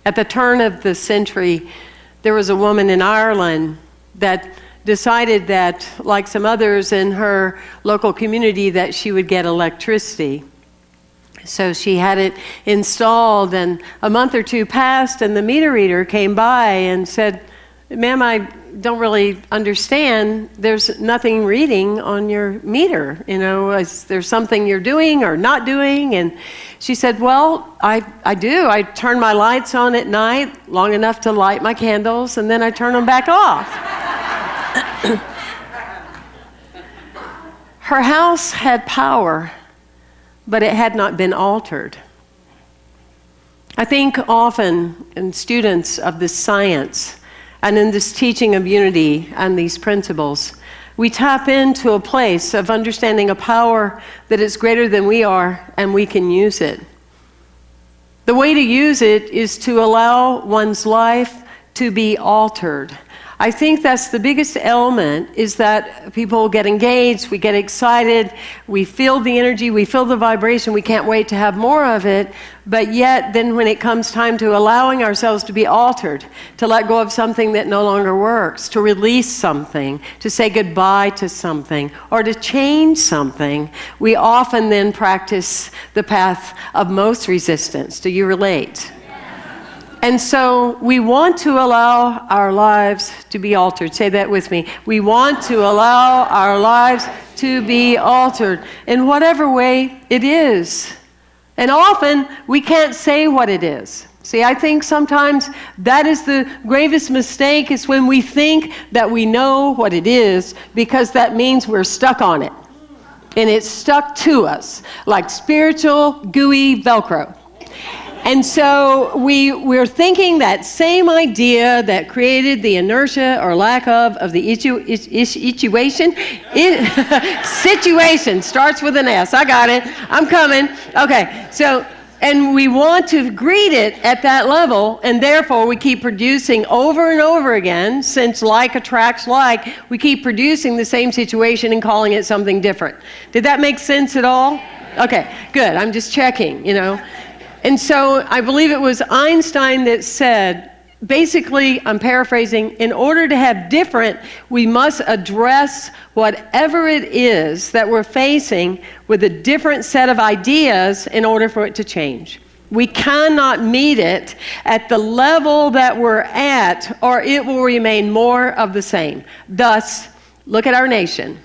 At the turn of the century, there was a woman in Ireland that decided that, like some others in her local community, that she would get electricity. So she had it installed, and a month or two passed, and the meter reader came by and said, "Ma'am, I don't really understand. There's nothing reading on your meter. Is there something you're doing or not doing?" And she said, "Well, I do. I turn my lights on at night long enough to light my candles, and then I turn them back off." Her house had power, but it had not been altered. I think often in students of this science and in this teaching of unity and these principles, we tap into a place of understanding a power that is greater than we are, and we can use it. The way to use it is to allow one's life to be altered. I think that's the biggest element, is that people get engaged, we get excited, we feel the energy, we feel the vibration, we can't wait to have more of it, but yet then when it comes time to allowing ourselves to be altered, to let go of something that no longer works, to release something, to say goodbye to something, or to change something, we often then practice the path of most resistance. Do you relate? And so we want to allow our lives to be altered. Say that with me. We want to allow our lives to be altered in whatever way it is. And often we can't say what it is. See, I think sometimes that is the gravest mistake, is when we think that we know what it is, because that means we're stuck on it. And it's stuck to us like spiritual gooey Velcro. And so we're thinking that same idea that created the inertia or lack of the situation starts with an S. I got it. I'm coming. Okay. So, and we want to greet it at that level, and therefore we keep producing over and over again, since like attracts like, we keep producing the same situation and calling it something different. Did that make sense at all? Okay, good. I'm just checking, And so I believe it was Einstein that said, basically, I'm paraphrasing, in order to have different, we must address whatever it is that we're facing with a different set of ideas in order for it to change. We cannot meet it at the level that we're at, or it will remain more of the same. Thus, look at our nation.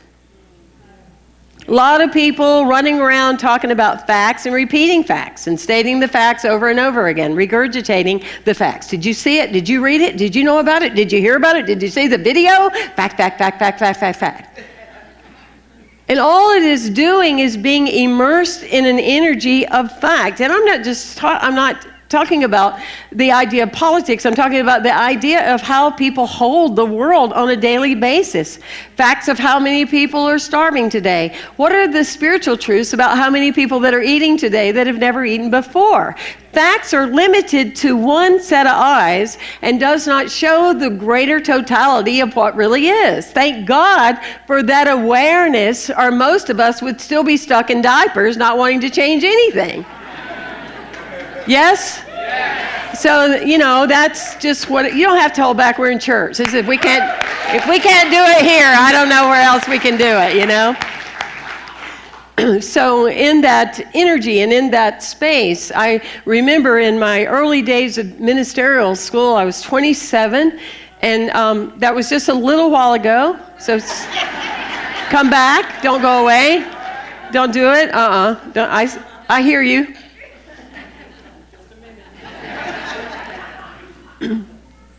A lot of people running around talking about facts and repeating facts and stating the facts over and over again, regurgitating the facts. Did you see it? Did you read it? Did you know about it? Did you hear about it? Did you see the video? Fact, fact, fact, fact, fact, fact, fact. And all it is doing is being immersed in an energy of fact. And I'm not talking about the idea of politics. I'm talking about the idea of how people hold the world on a daily basis. Facts of how many people are starving today. What are the spiritual truths about how many people that are eating today that have never eaten before? Facts are limited to one set of eyes and does not show the greater totality of what really is. Thank God for that awareness, or most of us would still be stuck in diapers not wanting to change anything. Yes? So, that's just what, you don't have to hold back. We're in church. If we can't do it here, I don't know where else we can do it, So in that energy and in that space, I remember in my early days of ministerial school, I was 27, and that was just a little while ago. So come back, don't go away, don't do it, I hear you.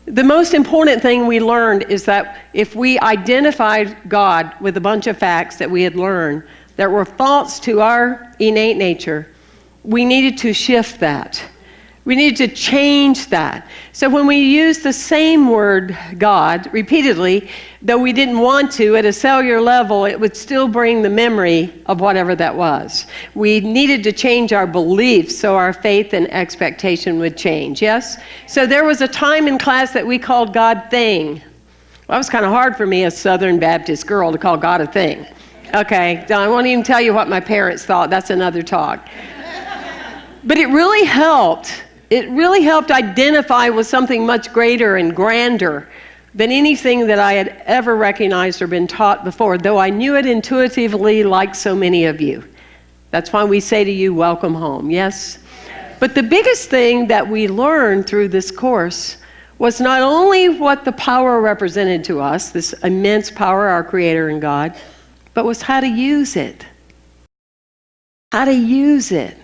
The most important thing we learned is that if we identified God with a bunch of facts that we had learned that were false to our innate nature, we needed to shift that. We needed to change that. So when we use the same word, God, repeatedly, though we didn't want to, at a cellular level, it would still bring the memory of whatever that was. We needed to change our beliefs so our faith and expectation would change, yes? So there was a time in class that we called God thing. Well, that was kind of hard for me, a Southern Baptist girl, to call God a thing. Okay, I won't even tell you what my parents thought. That's another talk. But it really helped it really helped identify with something much greater and grander than anything that I had ever recognized or been taught before, though I knew it intuitively like so many of you. That's why we say to you, welcome home, yes? But the biggest thing that we learned through this course was not only what the power represented to us, this immense power, our Creator and God, but was how to use it. How to use it.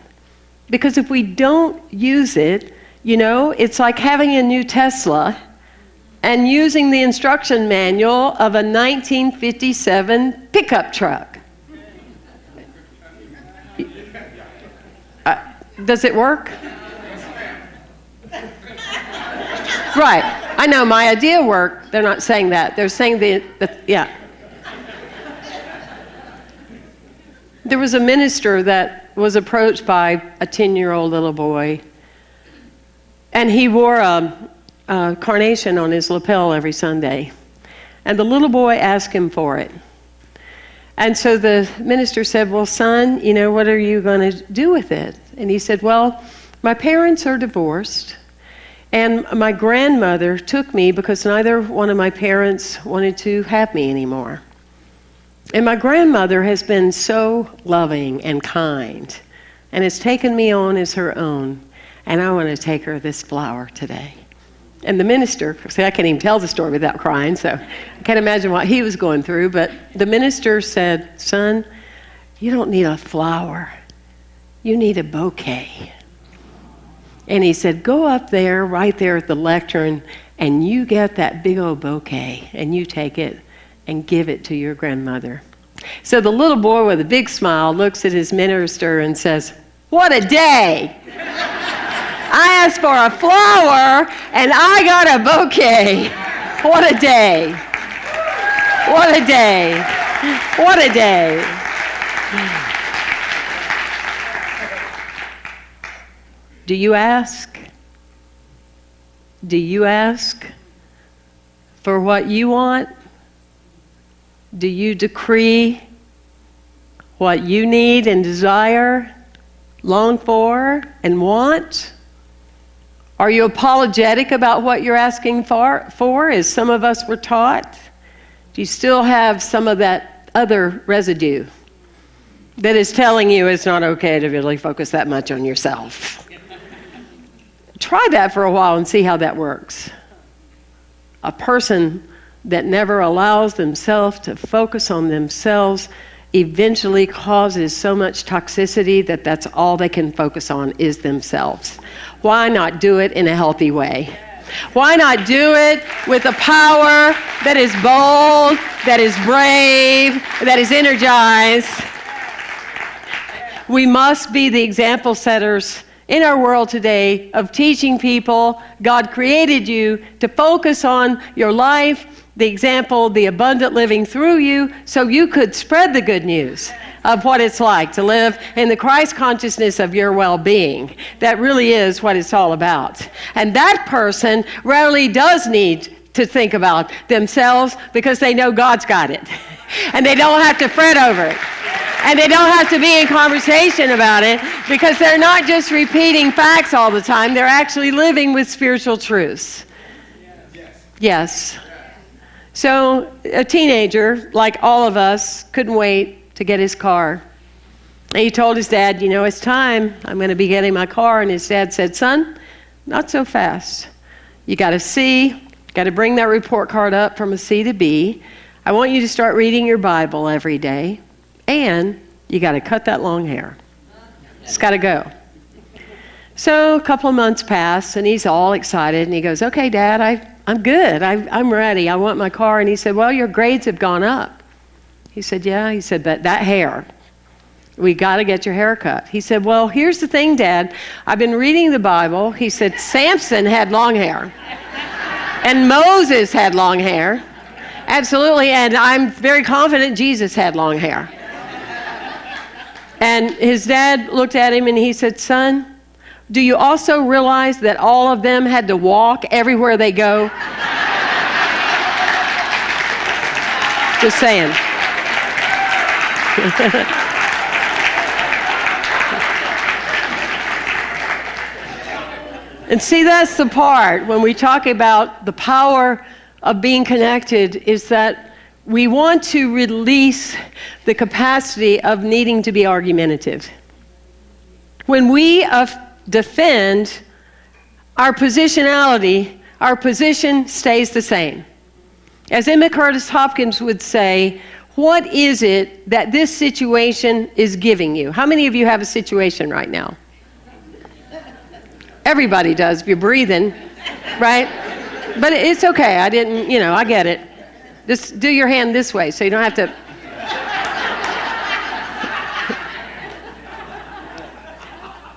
Because if we don't use it, it's like having a new Tesla and using the instruction manual of a 1957 pickup truck. Does it work? Right. I know my idea worked. They're not saying that. They're saying yeah. There was a minister that was approached by a 10-year-old little boy, and he wore a carnation on his lapel every Sunday. And the little boy asked him for it. And so the minister said, well, son, what are you going to do with it? And he said, well, my parents are divorced, and my grandmother took me because neither one of my parents wanted to have me anymore. And my grandmother has been so loving and kind and has taken me on as her own, and I want to take her this flower today. And the minister, see, I can't even tell the story without crying, so I can't imagine what he was going through, but the minister said, son, you don't need a flower. You need a bouquet. And he said, go up there, right there at the lectern, and you get that big old bouquet, and you take it and give it to your grandmother. So the little boy with a big smile looks at his minister and says, what a day! I asked for a flower, and I got a bouquet. What a day. What a day. What a day. Do you ask? Do you ask for what you want? Do you decree what you need and desire, long for, and want? Are you apologetic about what you're asking for, as some of us were taught? Do you still have some of that other residue that is telling you it's not okay to really focus that much on yourself? Try that for a while and see how that works. A person that never allows themselves to focus on themselves eventually causes so much toxicity that that's all they can focus on is themselves. Why not do it in a healthy way? Why not do it with a power that is bold, that is brave, that is energized? We must be the example setters in our world today of teaching people God created you to focus on your life, the example, the abundant living through you, so you could spread the good news of what it's like to live in the Christ consciousness of your well-being. That really is what it's all about. And that person rarely does need to think about themselves because they know God's got it. And they don't have to fret over it. And they don't have to be in conversation about it because they're not just repeating facts all the time. They're actually living with spiritual truths. Yes. So a teenager, like all of us, couldn't wait to get his car. And he told his dad, it's time. I'm going to be getting my car. And his dad said, son, not so fast. You got a C, got to bring that report card up from a C to B. I want you to start reading your Bible every day. And you got to cut that long hair. It's got to go. So a couple of months pass, and he's all excited. And he goes, okay, Dad, I'm good. I'm ready. I want my car. And he said, well, your grades have gone up. He said, yeah. He said, but that hair, we got to get your hair cut. He said, well, here's the thing, Dad. I've been reading the Bible. He said, Samson had long hair. And Moses had long hair. Absolutely. And I'm very confident Jesus had long hair. And his dad looked at him and he said, son, do you also realize that all of them had to walk everywhere they go? Just saying. And see, that's the part when we talk about the power of being connected, is that we want to release the capacity of needing to be argumentative. When we defend our positionality, our position stays the same. As Emmett Curtis Hopkins would say, what is it that this situation is giving you? How many of you have a situation right now? Everybody does if you're breathing, right? But it's okay. I didn't, I get it. Just do your hand this way so you don't have to.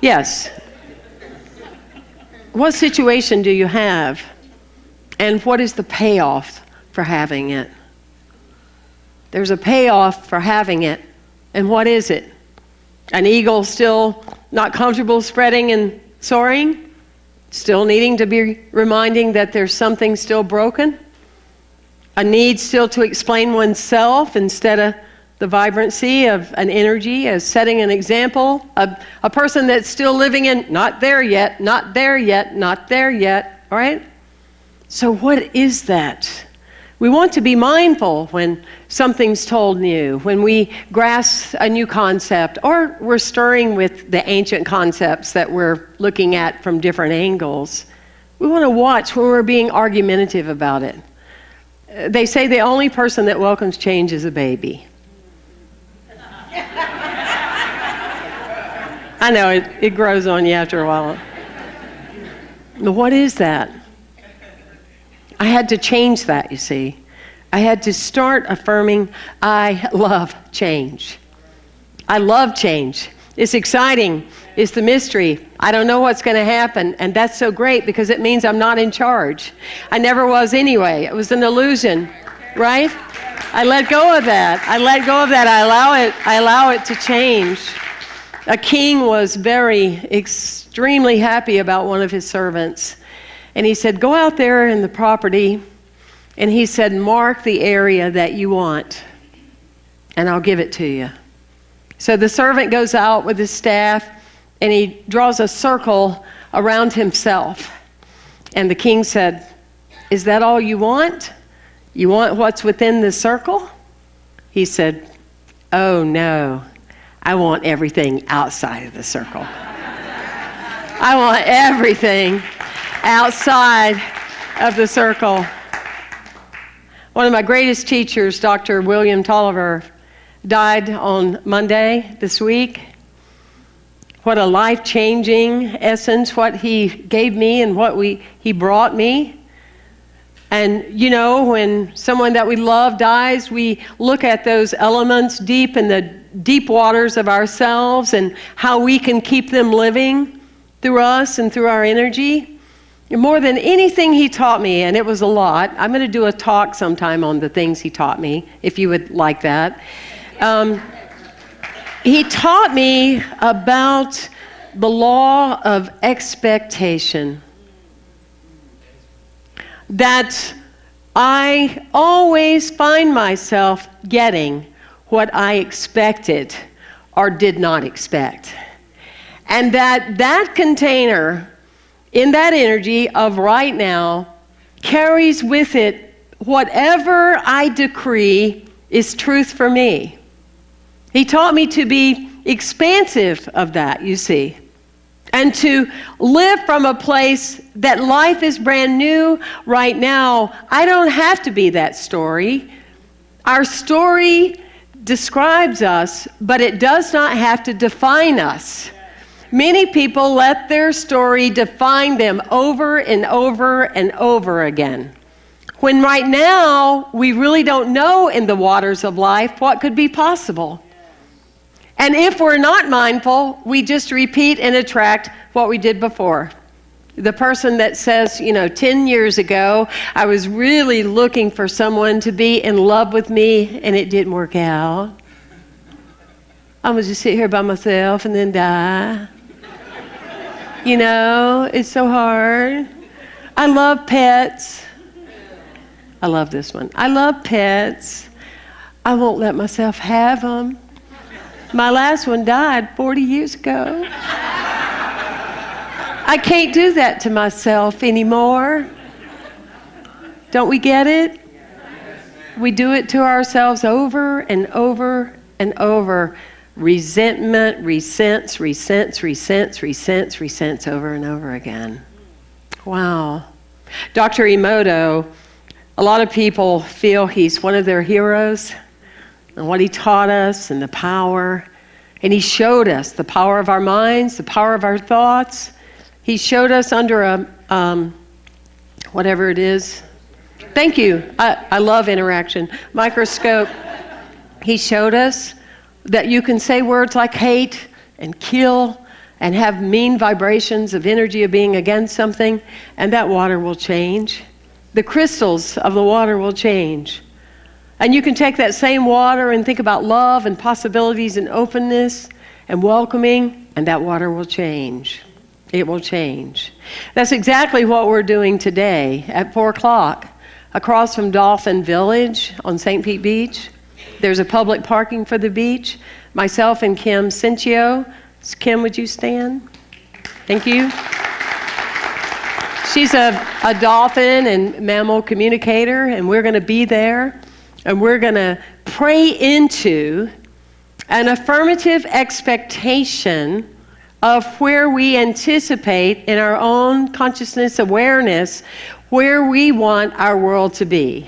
Yes. What situation do you have? And what is the payoff for having it? There's a payoff for having it. And what is it? An eagle still not comfortable spreading and soaring? Still needing to be reminding that there's something still broken? A need still to explain oneself instead of the vibrancy of an energy, as setting an example? A person that's still living in, not there yet, not there yet, not there yet, all right? So what is that? We want to be mindful when something's told new, when we grasp a new concept, or we're stirring with the ancient concepts that we're looking at from different angles. We want to watch when we're being argumentative about it. They say the only person that welcomes change is a baby. I know, it grows on you after a while. But what is that? I had to change that, you see. I had to start affirming, I love change. I love change. It's exciting. It's the mystery. I don't know what's going to happen, and that's so great because it means I'm not in charge. I never was anyway. It was an illusion, right? I let go of that. I allow it to change. A king was extremely happy about one of his servants. And he said, go out there in the property, and he said, mark the area that you want, and I'll give it to you. So the servant goes out with his staff, and he draws a circle around himself. And the king said, is that all you want? You want what's within the circle? He said, oh no, I want everything outside of the circle. I want everything outside of the circle. One of my greatest teachers, Dr. William Tolliver, died on Monday this week. What a life-changing essence, what he gave me and what he brought me. And when someone that we love dies, we look at those elements deep in the deep waters of ourselves and how we can keep them living through us and through our energy. More than anything he taught me, and it was a lot. I'm going to do a talk sometime on the things he taught me, if you would like that. He taught me about the law of expectation. That I always find myself getting what I expected or did not expect. And that container in that energy of right now carries with it whatever I decree is truth for me. He taught me to be expansive of that, you see, and to live from a place that life is brand new right now. I don't have to be that story. Our story describes us, but it does not have to define us. Many people let their story define them over and over and over again. When right now, we really don't know in the waters of life what could be possible. And if we're not mindful, we just repeat and attract what we did before. The person that says, 10 years ago, I was really looking for someone to be in love with me, and it didn't work out. I'm going to just sit here by myself and then die. It's so hard. I love pets. I love this one. I love pets. I won't let myself have them. My last one died 40 years ago. I can't do that to myself anymore. Don't we get it? We do it to ourselves over and over and over. Resentment, resents over and over again. Wow. Dr. Emoto, a lot of people feel he's one of their heroes and what he taught us and the power. And he showed us the power of our minds, the power of our thoughts. He showed us under a, whatever it is. Thank you. I love interaction. Microscope. He showed us that you can say words like hate and kill and have mean vibrations of energy of being against something, and that water will change. The crystals of the water will change. And you can take that same water and think about love and possibilities and openness and welcoming, and that water will change. It will change. That's exactly what we're doing today at 4 o'clock. Across from Dolphin Village on St. Pete Beach, there's a public parking for the beach. Myself and Kim Cincio. Kim, would you stand? Thank you. She's a dolphin and mammal communicator, and we're going to be there, and we're going to pray into an affirmative expectation of where we anticipate in our own consciousness awareness where we want our world to be,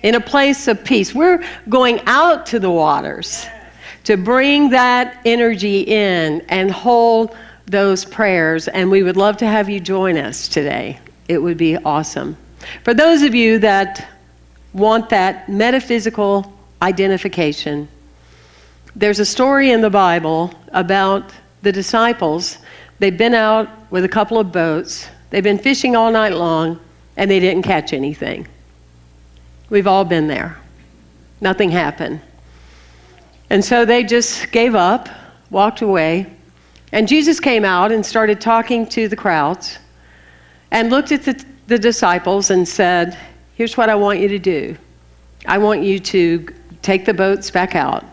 in a place of peace. We're going out to the waters to bring that energy in and hold those prayers, and we would love to have you join us today. It would be awesome. For those of you that want that metaphysical identification, there's a story in the Bible about the disciples. They've been out with a couple of boats. They've been fishing all night long, and they didn't catch anything. We've all been there. Nothing happened. And so they just gave up, walked away, and Jesus came out and started talking to the crowds and looked at the disciples and said, here's what I want you to do. I want you to take the boats back out,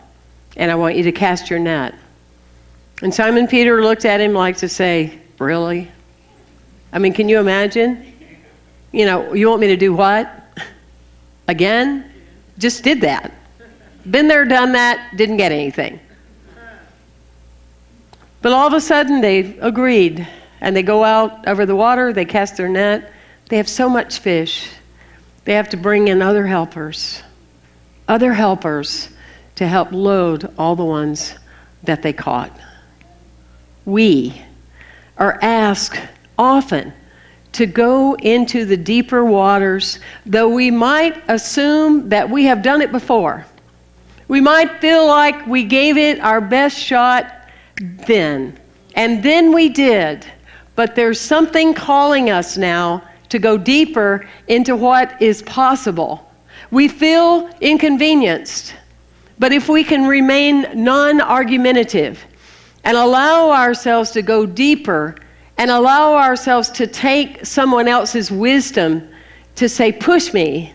and I want you to cast your net. And Simon Peter looked at him like to say, really? I mean, can you imagine? You know, you want me to do what? Again? Just did that. Been there, done that, didn't get anything. But all of a sudden they agreed, and they go out over the water, they cast their net. They have so much fish. They have to bring in other helpers to help load all the ones that they caught. We are asked often to go into the deeper waters, though we might assume that we have done it before. We might feel like we gave it our best shot then, and then we did. But there's something calling us now to go deeper into what is possible. We feel inconvenienced, but if we can remain non-argumentative and allow ourselves to go deeper and allow ourselves to take someone else's wisdom to say, push me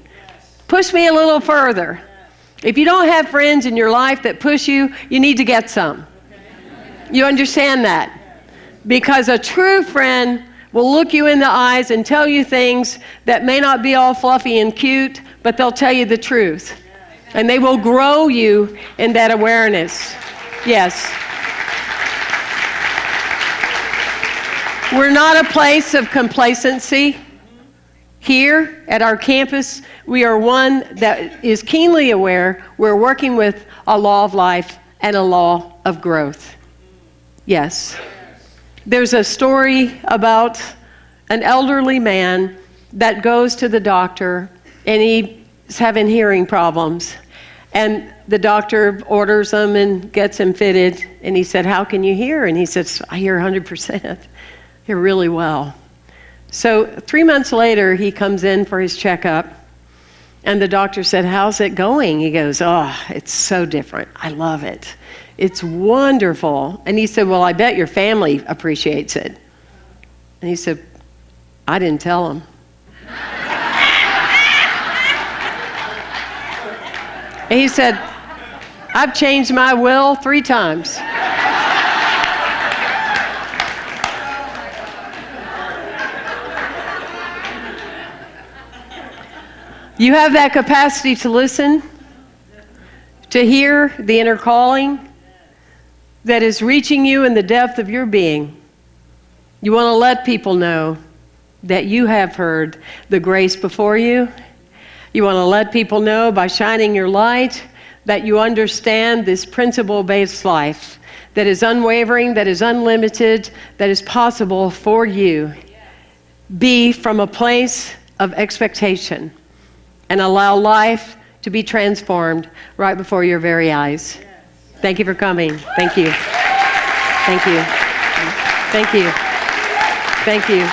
a little further. If you don't have friends in your life that push you, you need to get some. You understand that? Because a true friend will look you in the eyes and tell you things that may not be all fluffy and cute, but they'll tell you the truth. And they will grow you in that awareness. Yes. We're not a place of complacency. Here at our campus, we are one that is keenly aware we're working with a law of life and a law of growth. Yes. There's a story about an elderly man that goes to the doctor, and he's having hearing problems. And the doctor orders him and gets him fitted. And he said, how can you hear? And he says, I hear 100%. Hear really well. So 3 months later, he comes in for his checkup. And the doctor said, how's it going? He goes, oh, it's so different. I love it. It's wonderful. And he said, well, I bet your family appreciates it. And he said, I didn't tell them. And he said, I've changed my will 3 times. You have that capacity to listen, to hear the inner calling that is reaching you in the depth of your being. You want to let people know that you have heard the grace before you. You want to let people know by shining your light that you understand this principle-based life that is unwavering, that is unlimited, that is possible for you. Be from a place of expectation and allow life to be transformed right before your very eyes. Thank you for coming. Thank you. Thank you. Thank you. Thank you.